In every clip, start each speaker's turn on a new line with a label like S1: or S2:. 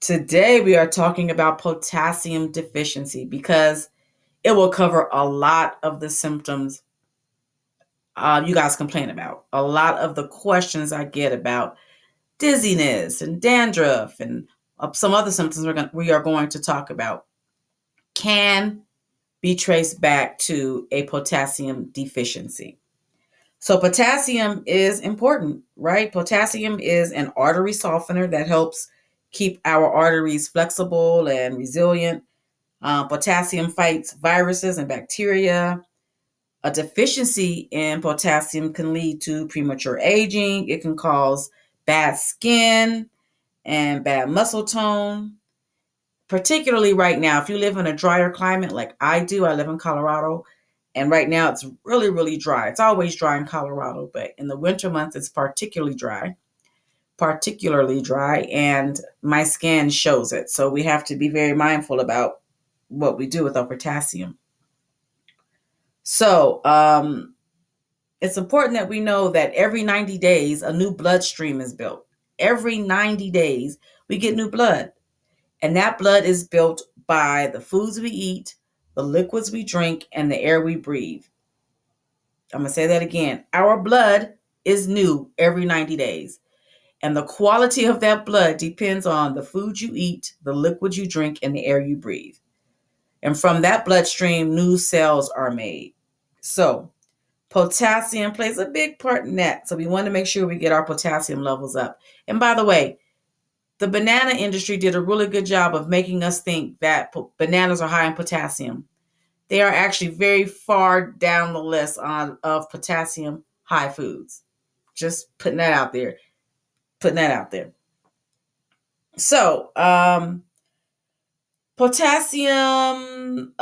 S1: Today, we are talking about potassium deficiency because it will cover a lot of the symptoms you guys complain about. A lot of the questions I get about dizziness and dandruff and some other symptoms we are going to talk about can be traced back to a potassium deficiency. So, potassium is important, right? Potassium is an artery softener that helps keep our arteries flexible and resilient. Potassium fights viruses and bacteria. A deficiency in potassium can lead to premature aging. It can cause bad skin and bad muscle tone, particularly right now. If you live in a drier climate like I do, I live in Colorado, and right now it's really, really dry. It's always dry in Colorado, but in the winter months, it's particularly dry, and my skin shows it. So we have to be very mindful about what we do with our potassium. So it's important that we know that every 90 days, a new bloodstream is built. Every 90 days, we get new blood. And that blood is built by the foods we eat, the liquids we drink, and the air we breathe. I'm going to say that again. Our blood is new every 90 days. And the quality of that blood depends on the food you eat, the liquids you drink, and the air you breathe. And from that bloodstream, new cells are made. So, potassium plays a big part in that. So, we want to make sure we get our potassium levels up. And by the way, the banana industry did a really good job of making us think that bananas are high in potassium. They are actually very far down the list of potassium high foods. Just putting that out there. So, potassium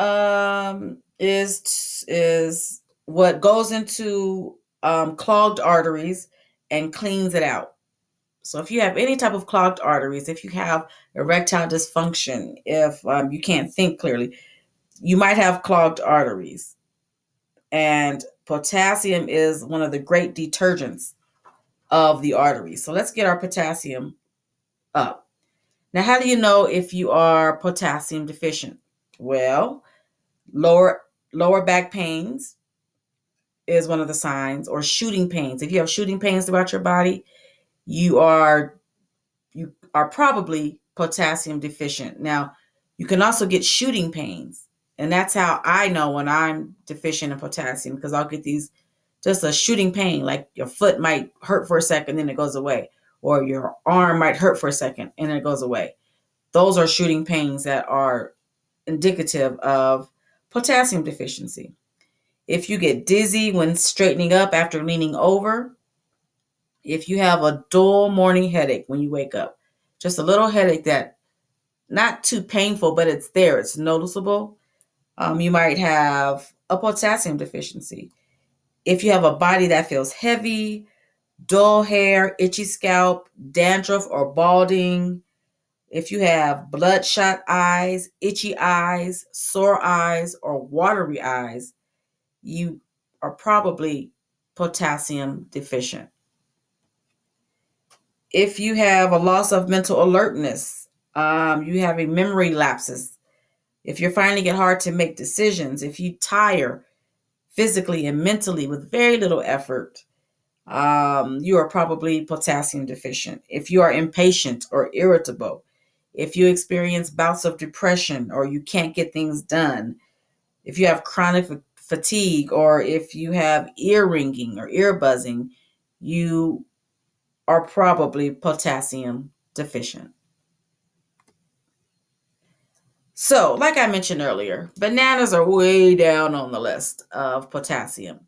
S1: is what goes into clogged arteries and cleans it out. So if you have any type of clogged arteries, if you have erectile dysfunction, if you can't think clearly, you might have clogged arteries. And potassium is one of the great detergents of the arteries. So let's get our potassium up. Now, how do you know if you are potassium deficient? Well, lower back pains is one of the signs, or shooting pains. If you have shooting pains throughout your body, you are probably potassium deficient. Now, you can also get shooting pains, and that's how I know when I'm deficient in potassium, because I'll get these just a shooting pain, like your foot might hurt for a second, then it goes away, or your arm might hurt for a second and then it goes away. Those are shooting pains that are indicative of potassium deficiency. If you get dizzy when straightening up after leaning over, if you have a dull morning headache when you wake up, just a little headache that not too painful, but it's there, it's noticeable, you might have a potassium deficiency. If you have a body that feels heavy, dull hair, itchy scalp, dandruff or balding, if you have bloodshot eyes, itchy eyes, sore eyes, or watery eyes, you are probably potassium deficient. If you have a loss of mental alertness, you have a memory lapses, if you're finding it hard to make decisions, if you tire physically and mentally with very little effort, you are probably potassium deficient. If you are impatient or irritable, if you experience bouts of depression or you can't get things done, if you have chronic fatigue, or if you have ear ringing or ear buzzing, you are probably potassium deficient. So, like I mentioned earlier, bananas are way down on the list of potassium.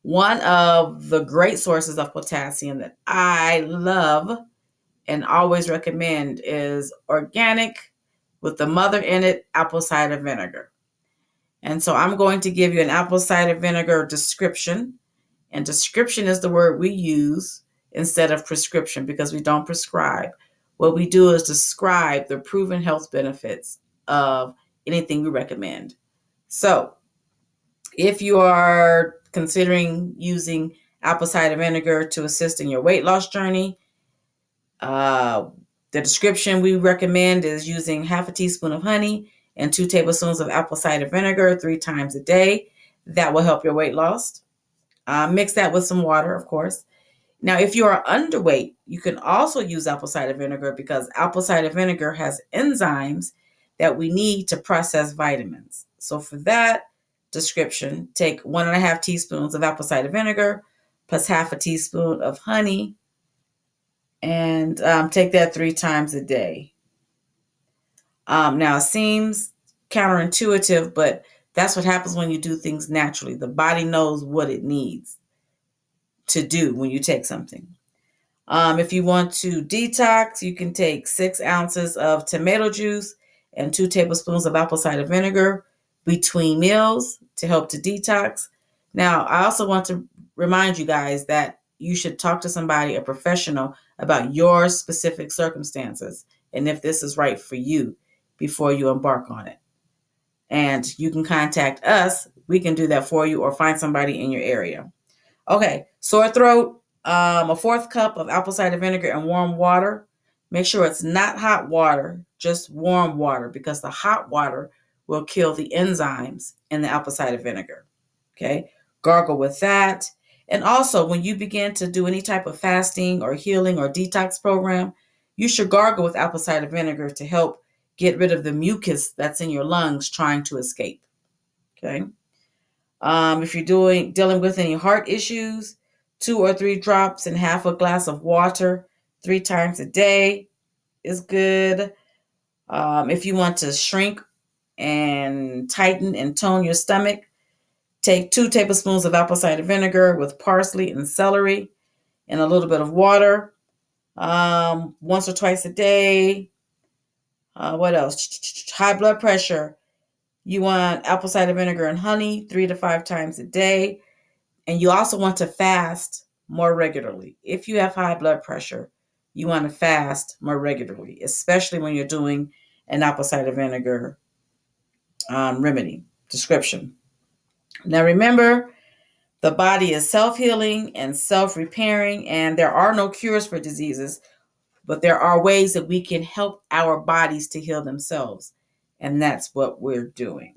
S1: One of the great sources of potassium that I love and always recommend is organic, with the mother in it, apple cider vinegar. And so I'm going to give you an apple cider vinegar description. And description is the word we use instead of prescription, because we don't prescribe. What we do is describe the proven health benefits of anything we recommend. So if you are considering using apple cider vinegar to assist in your weight loss journey, The description we recommend is using half a teaspoon of honey and 2 tablespoons of apple cider vinegar 3 times a day. That will help your weight loss. Mix that with some water, of course. Now, if you are underweight, you can also use apple cider vinegar because apple cider vinegar has enzymes that we need to process vitamins. So for that description, take 1.5 teaspoons of apple cider vinegar plus half a teaspoon of honey and take that 3 times a day. Now, it seems counterintuitive, but that's what happens when you do things naturally. The body knows what it needs to do when you take something. If you want to detox, you can take 6 ounces of tomato juice and 2 tablespoons of apple cider vinegar between meals to help to detox. Now, I also want to remind you guys that you should talk to somebody, a professional, about your specific circumstances and if this is right for you before you embark on it. And you can contact us. We can do that for you or find somebody in your area. Okay, sore throat, a 1/4 cup of apple cider vinegar and warm water. Make sure it's not hot water, just warm water, because the hot water will kill the enzymes in the apple cider vinegar. Okay, gargle with that. And also, when you begin to do any type of fasting or healing or detox program, you should gargle with apple cider vinegar to help get rid of the mucus that's in your lungs trying to escape. Okay. If you're dealing with any heart issues, 2 or 3 drops in half a glass of water 3 times a day is good. If you want to shrink and tighten and tone your stomach, take 2 tablespoons of apple cider vinegar with parsley and celery and a little bit of water once or twice a day. What else? High blood pressure. You want apple cider vinegar and honey 3 to 5 times a day. And you also want to fast more regularly. If you have high blood pressure, you want to fast more regularly, especially when you're doing an apple cider vinegar remedy description. Now, remember, the body is self-healing and self-repairing, and there are no cures for diseases, but there are ways that we can help our bodies to heal themselves. And that's what we're doing.